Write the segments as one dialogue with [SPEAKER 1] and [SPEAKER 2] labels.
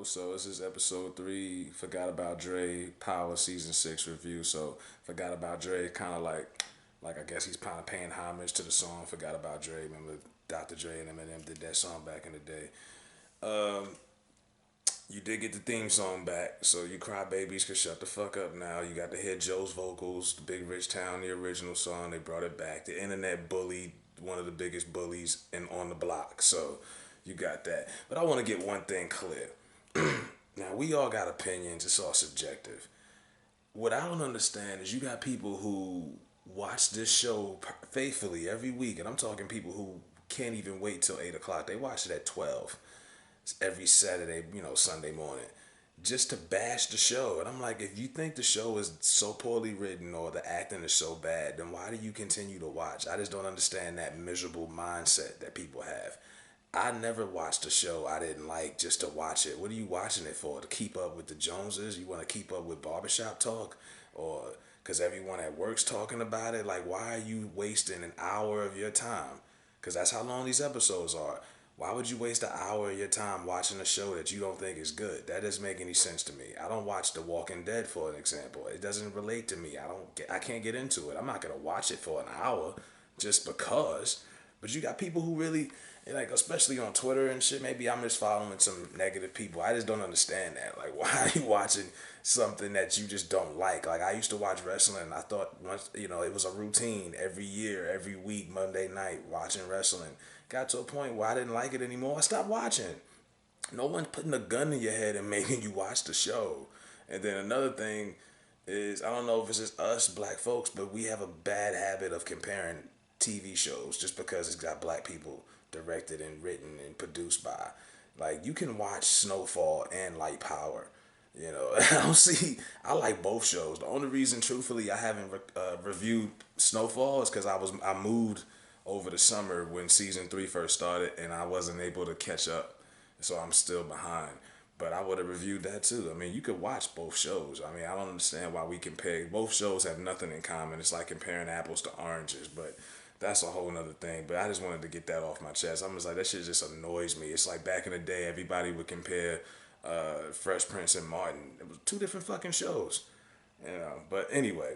[SPEAKER 1] So this is episode 3. Forgot about Dre Power season 6 review. So Forgot about Dre, kind of like I guess he's kind of paying homage to the song Forgot about Dre. Remember Dr. Dre and Eminem did that song back in the day. Um, you did get the theme song back, so you crybabies can shut the fuck up now. You got to hear Joe's vocals, the Big Rich Town, the original song. They brought it back. The internet bullied one of the biggest bullies in on the block. So you got that. But I want to get one thing clear. Now we all got opinions. It's all subjective. What I don't understand is you got people who watch this show faithfully every week, and I'm talking people who can't even wait till 8 o'clock. They watch it at 12 every Saturday, Sunday morning, just to bash the show. And I'm like, if you think the show is so poorly written or the acting is so bad, then why do you continue to watch? I just don't understand that miserable mindset that people have. I never watched a show I didn't like just to watch it. What are you watching it for? To keep up with the Joneses? You want to keep up with barbershop talk? Or because everyone at work's talking about it? Like, why are you wasting an hour of your time? Because that's how long these episodes are. Why would you waste an hour of your time watching a show that you don't think is good? That doesn't make any sense to me. I don't watch The Walking Dead for an example. It doesn't relate to me. I can't get into it. I'm not gonna watch it for an hour just because. But you got people who really like, especially on Twitter and shit. Maybe I'm just following some negative people. I just don't understand that. Like, why are you watching something that you just don't like? Like, I used to watch wrestling. And I thought once, it was a routine every year, every week, Monday night, watching wrestling. Got to a point where I didn't like it anymore. I stopped watching. No one's putting a gun in your head and making you watch the show. And then another thing is, I don't know if it's just us black folks, but we have a bad habit of comparing TV shows just because it's got black people directed and written and produced by. Like, you can watch Snowfall and Light Power. I don't see. I like both shows. The only reason, truthfully, I haven't reviewed Snowfall is because I moved over the summer when season 3 first started, and I wasn't able to catch up, so I'm still behind. But I would have reviewed that too. I mean, you could watch both shows. I mean, I don't understand why we compare. Both shows have nothing in common. It's like comparing apples to oranges, but that's a whole nother thing. But I just wanted to get that off my chest. I'm just like, that shit just annoys me. It's like back in the day, everybody would compare Fresh Prince and Martin. It was two different fucking shows. But anyway,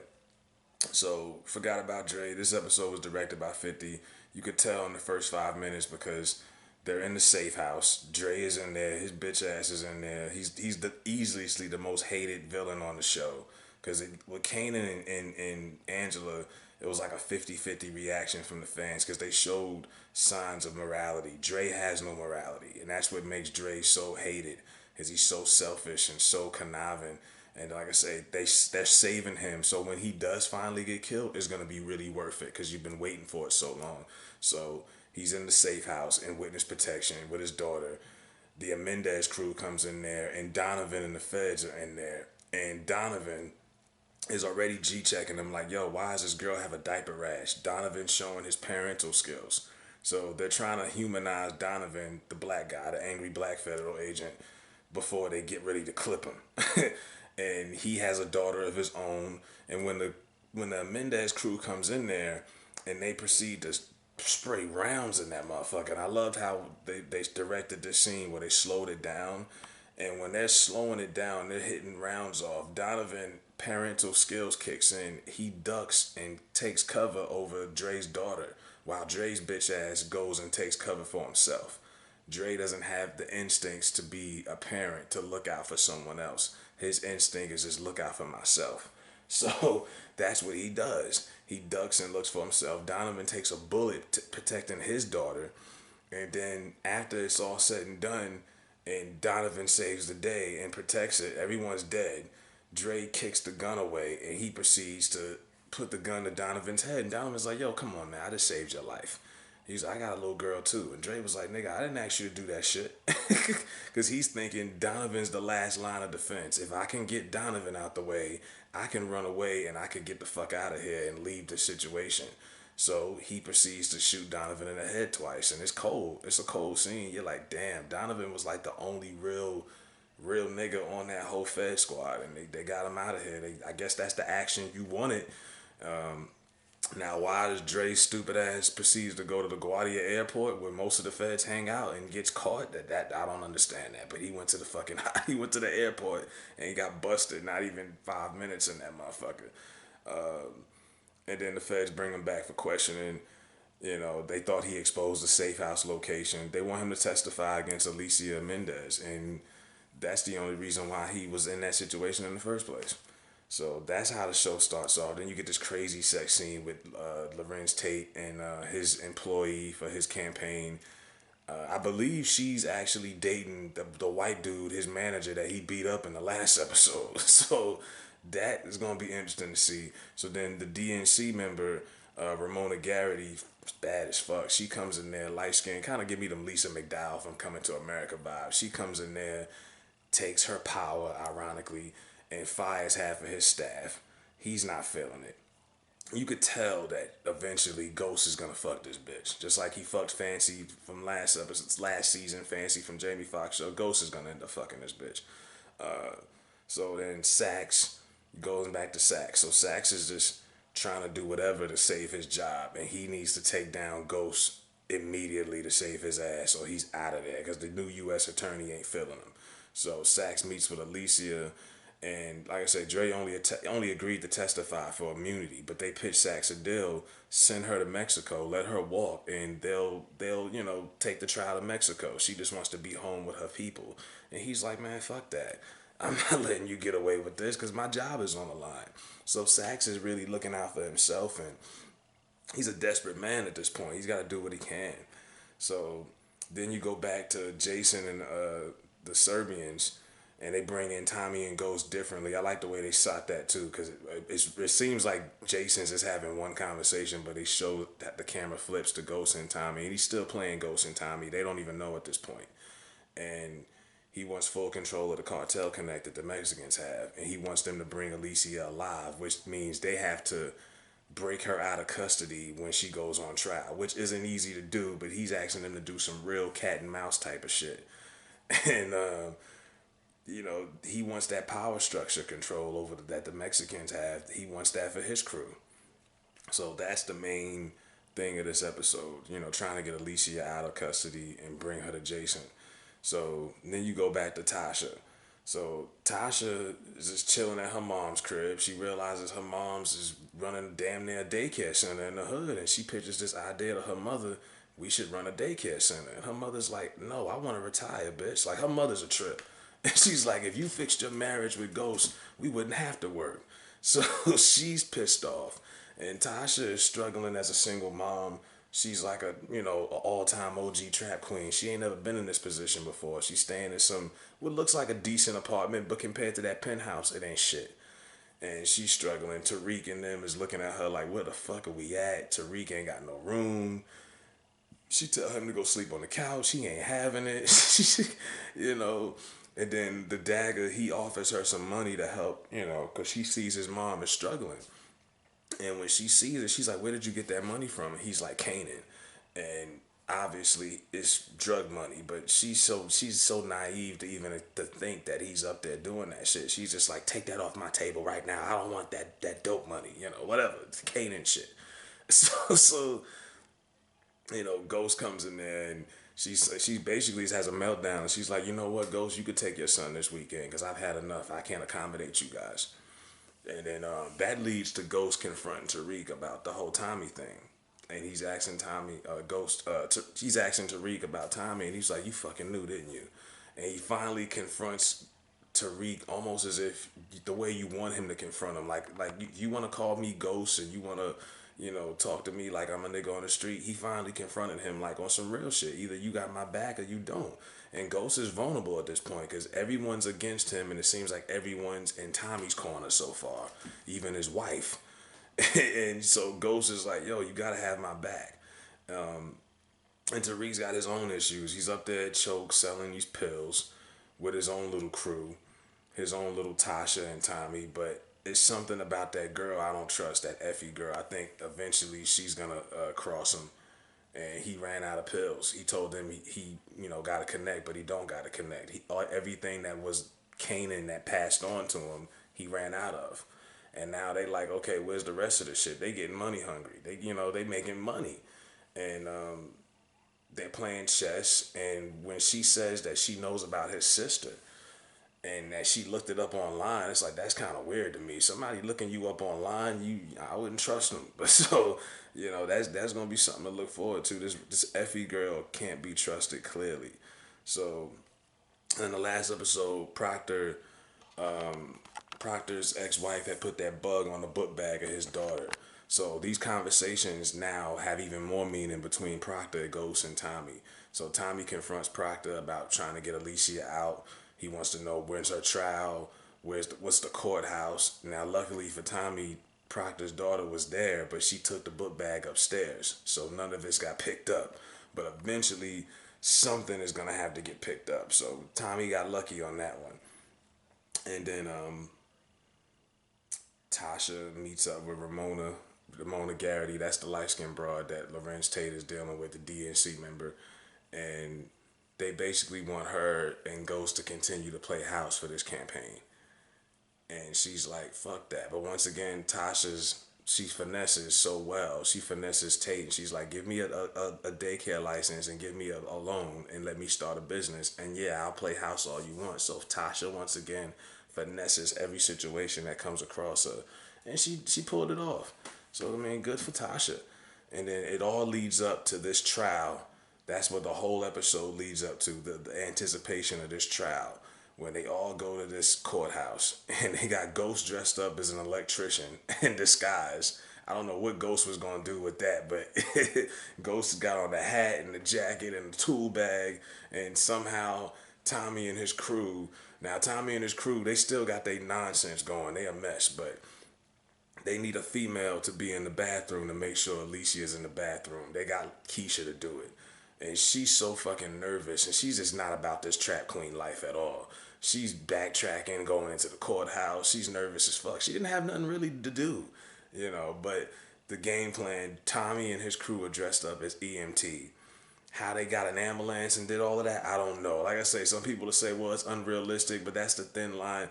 [SPEAKER 1] so Forgot about Dre. This episode was directed by 50. You could tell in the first 5 minutes because they're in the safe house. Dre is in there. His bitch ass is in there. He's easily the most hated villain on the show. Because with Kanan and Angela, it was like a 50-50 reaction from the fans because they showed signs of morality. Dre has no morality. And that's what makes Dre so hated. Because he's so selfish and so conniving. And like I say, they're saving him. So when he does finally get killed, it's gonna be really worth it because you've been waiting for it so long. So he's in the safe house in witness protection with his daughter. The Mendez crew comes in there, and Donovan and the feds are in there. And Donovan is already G checking him like, yo, why does this girl have a diaper rash? Donovan showing his parental skills. So they're trying to humanize Donovan, the black guy, the angry black federal agent, before they get ready to clip him. And he has a daughter of his own. And when the Mendez crew comes in there and they proceed to spray rounds in that motherfucker, and I loved how they directed this scene where they slowed it down. And when they're slowing it down, they're hitting rounds off. Donovan parental skills kicks in. He ducks and takes cover over Dre's daughter, while Dre's bitch ass goes and takes cover for himself. Dre doesn't have the instincts to be a parent to look out for someone else. His instinct is just look out for myself. So that's what he does. He ducks and looks for himself. Donovan takes a bullet protecting his daughter. And then after it's all said and done, and Donovan saves the day and protects it, everyone's dead. Dre kicks the gun away and he proceeds to put the gun to Donovan's head. And Donovan's like, yo, come on, man, I just saved your life. He's like, I got a little girl too. And Dre was like, nigga, I didn't ask you to do that shit. Because he's thinking Donovan's the last line of defense. If I can get Donovan out the way, I can run away and I can get the fuck out of here and leave the situation. So he proceeds to shoot Donovan in the head twice. And it's cold. It's a cold scene. You're like, damn, Donovan was like the only real nigga on that whole Fed squad. And they got him out of here. I guess that's the action you wanted. Now, why does Dre's stupid ass proceeds to go to the Guardia airport where most of the feds hang out and gets caught? That I don't understand that. But he went to the fucking he went to the airport and he got busted. Not even 5 minutes in that motherfucker. And then the feds bring him back for questioning. You know, they thought he exposed the safe house location. They want him to testify against Alicia Mendez, and that's the only reason why he was in that situation in the first place. So that's how the show starts off. Then you get this crazy sex scene with Lorenz Tate and his employee for his campaign. I believe she's actually dating the white dude, his manager that he beat up in the last episode. So that is going to be interesting to see. So then the DNC member, Ramona Garrity, bad as fuck. She comes in there, light skin, kind of give me them Lisa McDowell from Coming to America vibes. She comes in there, takes her power, ironically, and fires half of his staff. He's not feeling it. You could tell that eventually Ghost is gonna fuck this bitch, just like he fucked Fancy from last episode, last season. Fancy from Jamie Foxx show. Ghost is gonna end up fucking this bitch. So then Saxe goes back to Saxe. So Saxe is just trying to do whatever to save his job, and he needs to take down Ghost immediately to save his ass, or he's out of there because the new U.S. attorney ain't feeling him. So Saxe meets with Alicia, and like I said, Dre only agreed to testify for immunity, but they pitched Saxe a deal: send her to Mexico, let her walk, and they'll take the trial to Mexico. She just wants to be home with her people, and he's like, man, fuck that. I'm not letting you get away with this because my job is on the line. So Saxe is really looking out for himself, and he's a desperate man at this point. He's got to do what he can. So then you go back to Jason and the Serbians, and they bring in Tommy and Ghost differently. I like the way they shot that too, because it seems like Jason's is having one conversation, but they show that the camera flips to Ghost and Tommy, and he's still playing Ghost and Tommy. They don't even know at this point. And he wants full control of the cartel connect that the Mexicans have, and he wants them to bring Alicia alive, which means they have to break her out of custody when she goes on trial, which isn't easy to do, but he's asking them to do some real cat and mouse type of shit. And he wants that power structure control over that the Mexicans have. He wants that for his crew. So that's the main thing of this episode, trying to get Alicia out of custody and bring her to Jason. So then you go back to Tasha. So Tasha is just chilling at her mom's crib. She realizes her mom's is running damn near a daycare center in the hood, and she pitches this idea to her mother: we should run a daycare center. And her mother's like, no, I want to retire, bitch. Like, her mother's a trip. And she's like, if you fixed your marriage with Ghost, we wouldn't have to work. So she's pissed off. And Tasha is struggling as a single mom. She's like a all-time OG trap queen. She ain't never been in this position before. She's staying in some what looks like a decent apartment, but compared to that penthouse, it ain't shit. And she's struggling. Tariq and them is looking at her like, where the fuck are we at? Tariq ain't got no room. She tell him to go sleep on the couch. He ain't having it. you know. And then the dagger, he offers her some money to help, because she sees his mom is struggling. And when she sees it, she's like, where did you get that money from? And he's like, Canaan. And obviously it's drug money, but she's so naive to even to think that he's up there doing that shit. She's just like, take that off my table right now. I don't want that dope money, whatever. It's Canaan shit. So Ghost comes in there, and she basically has a meltdown, and she's like, you know what, Ghost, you could take your son this weekend because I've had enough. I can't accommodate you guys. And then that leads to Ghost confronting Tariq about the whole Tommy thing. And he's asking he's asking Tariq about Tommy, and he's like, you fucking knew, didn't you? And he finally confronts Tariq almost as if the way you want him to confront him. Like you want to call me Ghost, and you want to, talk to me like I'm a nigga on the street. He finally confronted him like on some real shit. Either you got my back or you don't. And Ghost is vulnerable at this point because everyone's against him, and it seems like everyone's in Tommy's corner so far, even his wife. And so Ghost is like, yo, you gotta have my back. And Tariq's got his own issues. He's up there at Choke selling these pills with his own little crew, his own little Tasha and Tommy. But it's something about that girl I don't trust, that Effie girl. I think eventually she's gonna cross him. And he ran out of pills. He told them he got to connect, but he don't got to connect. Everything that was Canaan that passed on to him, he ran out of. And now they like, okay, where's the rest of the shit? They getting money hungry. They making money. And they're playing chess. And when she says that she knows about his sister and that she looked it up online, it's like, that's kind of weird to me. Somebody looking you up online, I wouldn't trust them. But so, that's gonna be something to look forward to. This Effie girl can't be trusted clearly. So in the last episode, Proctor's ex-wife had put that bug on the book bag of his daughter. So these conversations now have even more meaning between Proctor, Ghost, and Tommy. So Tommy confronts Proctor about trying to get Alicia out. He wants to know where's her trial, what's the courthouse. Now, luckily for Tommy, Proctor's daughter was there, but she took the book bag upstairs, so none of this got picked up. But eventually, something is gonna have to get picked up. So Tommy got lucky on that one. And then Tasha meets up with Ramona Garrity. That's the light skinned broad that Lorenz Tate is dealing with, the DNC member. And they basically want her and Ghost to continue to play house for this campaign. And she's like, fuck that. But once again, she finesses so well. She finesses Tate. And she's like, give me a daycare license and give me a loan and let me start a business. And yeah, I'll play house all you want. So Tasha, once again, finesses every situation that comes across her. And she pulled it off. So, I mean, good for Tasha. And then it all leads up to this trial. That's what the whole episode leads up to, the anticipation of this trial, when they all go to this courthouse and they got Ghost dressed up as an electrician in disguise. I don't know what Ghost was gonna do with that, but Ghost got on the hat and the jacket and the tool bag, and somehow Tommy and his crew. Now Tommy and his crew, they still got their nonsense going. They a mess, but they need a female to be in the bathroom to make sure Alicia is in the bathroom. They got Keisha to do it. And she's so fucking nervous, and she's just not about this trap queen life at all. She's backtracking, going into the courthouse. She's nervous as fuck. She didn't have nothing really to do, but the game plan, Tommy and his crew were dressed up as EMT. How they got an ambulance and did all of that, I don't know. Like I say, some people will say, well, it's unrealistic, but that's the thin line.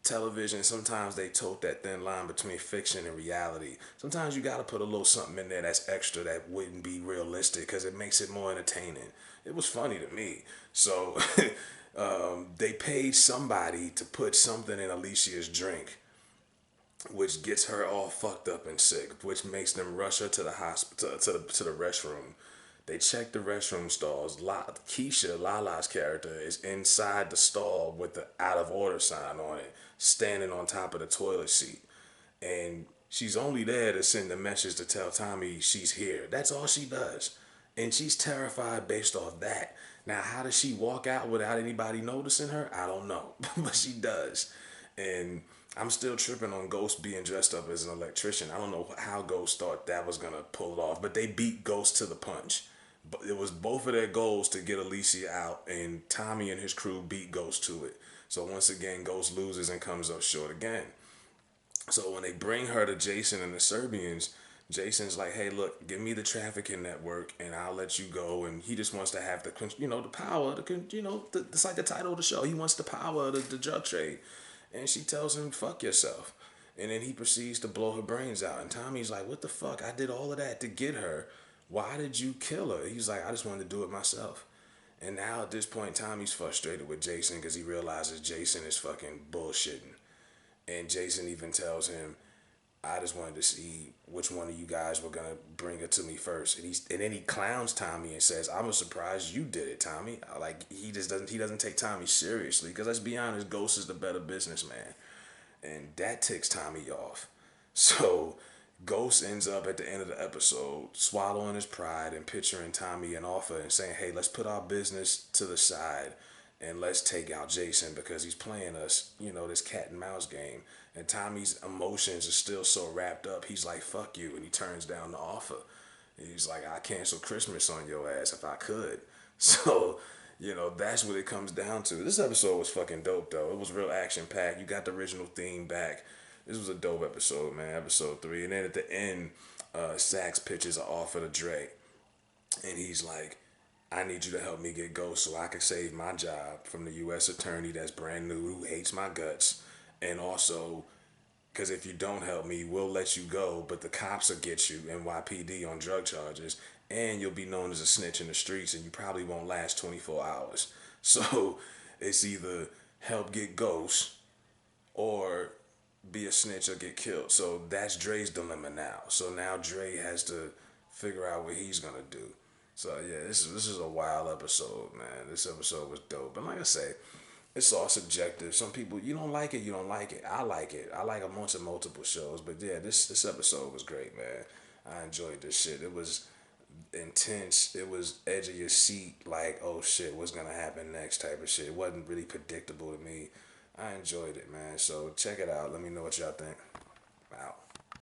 [SPEAKER 1] Television, sometimes they tote that thin line between fiction and reality. Sometimes you got to put a little something in there that's extra that wouldn't be realistic because it makes it more entertaining. It was funny to me. So they paid somebody to put something in Alicia's drink, which gets her all fucked up and sick, which makes them rush her to the hospital, to the restroom. They check the restroom stalls. Keisha, Lala's character, is inside the stall with the out of order sign on it, standing on top of the toilet seat. And she's only there to send a message to tell Tommy she's here. That's all she does. And she's terrified based off that. Now, how does she walk out without anybody noticing her? I don't know. But she does. And I'm still tripping on Ghost being dressed up as an electrician. I don't know how Ghost thought that was going to pull it off. But they beat Ghost to the punch. But it was both of their goals to get Alicia out, and Tommy and his crew beat Ghost to it. So once again, Ghost loses and comes up short again. So when they bring her to Jason and the Serbians, Jason's like, "Hey, look, give me the trafficking network, and I'll let you go." And he just wants to have the power, it's like the title of the show. He wants the power of the drug trade, and she tells him, "Fuck yourself." And then he proceeds to blow her brains out. And Tommy's like, "What the fuck? I did all of that to get her. Why did you kill her?" He's like, "I just wanted to do it myself." And now at this point, Tommy's frustrated with Jason because he realizes Jason is fucking bullshitting. And Jason even tells him, "I just wanted to see which one of you guys were gonna bring her to me first." And then he clowns Tommy and says, "I'm surprised you did it, Tommy." Like he doesn't take Tommy seriously because let's be honest, Ghost is the better businessman, and that ticks Tommy off. So Ghost ends up at the end of the episode swallowing his pride and picturing Tommy an offer and saying, "Hey, let's put our business to the side and let's take out Jason because he's playing us, this cat and mouse game." And Tommy's emotions are still so wrapped up. He's like, "Fuck you," and he turns down the offer. He's like, "I cancel Christmas on your ass if I could." So, that's what it comes down to. This episode was fucking dope though. It was real action packed. You got the original theme back. This was a dope episode, man. Episode 3. And then at the end, Sax pitches an offer to Dre. And he's like, "I need you to help me get Ghost so I can save my job from the U.S. attorney that's brand new, who hates my guts. And also, Because if you don't help me, we'll let you go, but the cops will get you, NYPD, on drug charges, and you'll be known as a snitch in the streets, and you probably won't last 24 hours. So it's either help get Ghost or be a snitch or get killed. So that's Dre's dilemma now. So now Dre has to figure out what he's gonna do. So yeah, this is a wild episode, man. This episode was dope. And like I say, it's all subjective. Some people, you don't like it, you don't like it. I like it. I like a bunch of multiple shows. But yeah, this episode was great, man. I enjoyed this shit. It was intense. It was edge of your seat, like, oh shit, what's gonna happen next type of shit. It wasn't really predictable to me. I enjoyed it, man. So check it out. Let me know what y'all think.